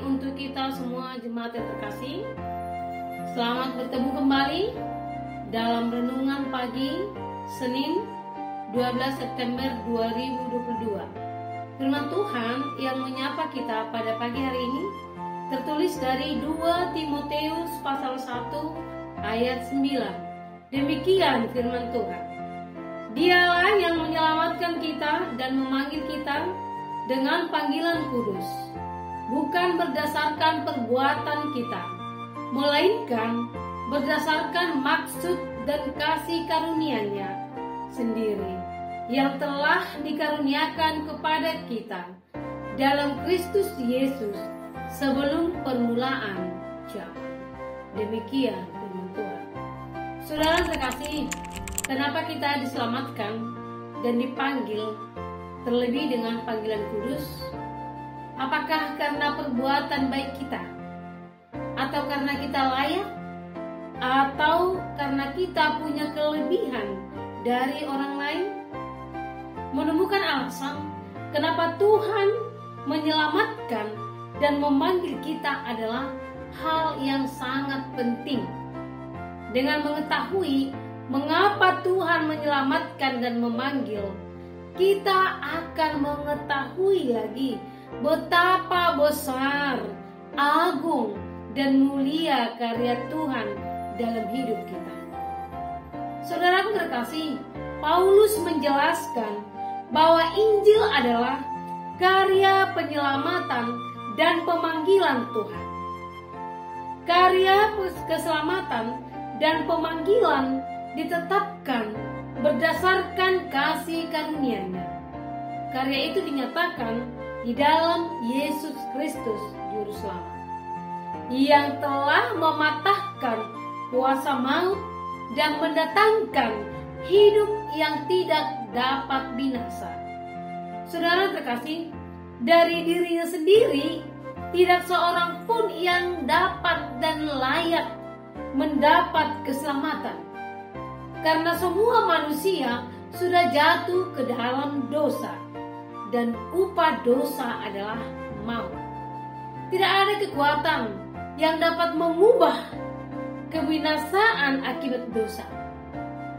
untuk kita semua jemaat yang terkasih. Selamat bertemu kembali dalam renungan pagi Senin 12 September 2022. Firman Tuhan yang menyapa kita pada pagi hari ini tertulis dari 2 Timotius pasal 1 ayat 9. Demikian firman Tuhan. Dialah yang menyelamatkan kita dan memanggil kita dengan panggilan kudus, bukan berdasarkan perbuatan kita, melainkan berdasarkan maksud dan kasih karunia-Nya sendiri yang telah dikaruniakan kepada kita dalam Kristus Yesus sebelum permulaan zaman. Demikian firman Tuhan. Saudara terkasih, kenapa kita diselamatkan dan dipanggil terlebih dengan panggilan kudus? Apakah karena perbuatan baik kita? Atau karena kita layak? Atau karena kita punya kelebihan dari orang lain? Menemukan alasan kenapa Tuhan menyelamatkan dan memanggil kita adalah hal yang sangat penting. Dengan mengetahui mengapa Tuhan menyelamatkan dan memanggil, kita akan mengetahui lagi betapa besar, agung, dan mulia karya Tuhan dalam hidup kita. Saudaraku terkasih, Paulus menjelaskan bahwa Injil adalah karya penyelamatan dan pemanggilan Tuhan. Karya keselamatan dan pemanggilan ditetapkan berdasarkan kasih karunia-Nya. Karya itu dinyatakan di dalam Yesus Kristus Juru Selamat, yang telah mematahkan kuasa maut dan mendatangkan hidup yang tidak dapat binasa. Saudara terkasih, dari dirinya sendiri tidak seorang pun yang dapat dan layak mendapat keselamatan, karena semua manusia sudah jatuh ke dalam dosa, dan upah dosa adalah maut. Tidak ada kekuatan yang dapat mengubah kebinasaan akibat dosa,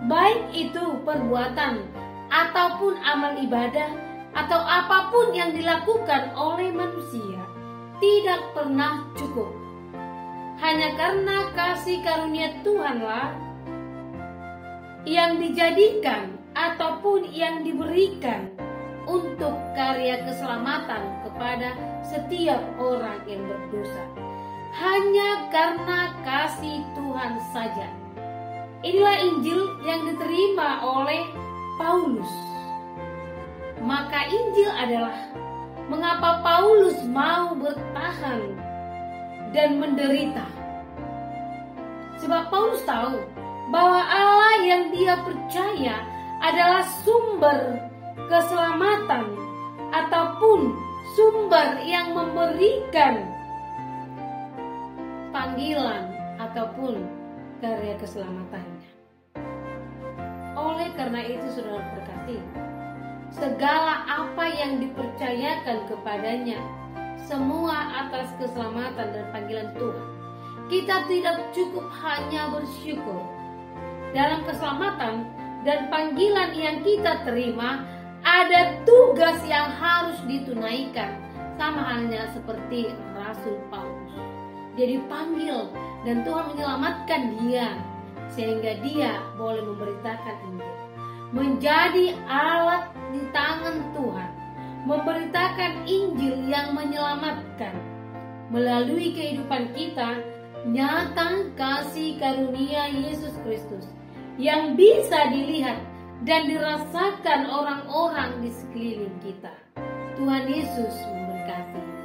baik itu perbuatan ataupun amal ibadah atau apapun yang dilakukan oleh manusia, tidak pernah cukup. Hanya karena kasih karunia Tuhanlah yang dijadikan ataupun yang diberikan untuk karya keselamatan kepada setiap orang yang berdosa. Hanya karena kasih Tuhan saja. Inilah Injil yang diterima oleh Paulus. Maka Injil adalah mengapa Paulus mau bertahan dan menderita. Sebab Paulus tahu bahwa Allah yang dia percaya adalah sumber keselamatan ataupun sumber yang memberikan panggilan ataupun karya keselamatannya. Oleh karena itu saudara terkasih, segala apa yang dipercayakan kepadanya, semua atas keselamatan dan panggilan Tuhan, kita tidak cukup hanya bersyukur. Dalam keselamatan dan panggilan yang kita terima, ada tugas yang harus ditunaikan, sama halnya seperti Rasul Paulus. Dia dipanggil dan Tuhan menyelamatkan dia, sehingga dia boleh memberitakan Injil, menjadi alat di tangan Tuhan, memberitakan Injil yang menyelamatkan. Melalui kehidupan kita, nyata kasih karunia Yesus Kristus yang bisa dilihat dan dirasakan orang-orang di sekeliling kita. Tuhan Yesus memberkati.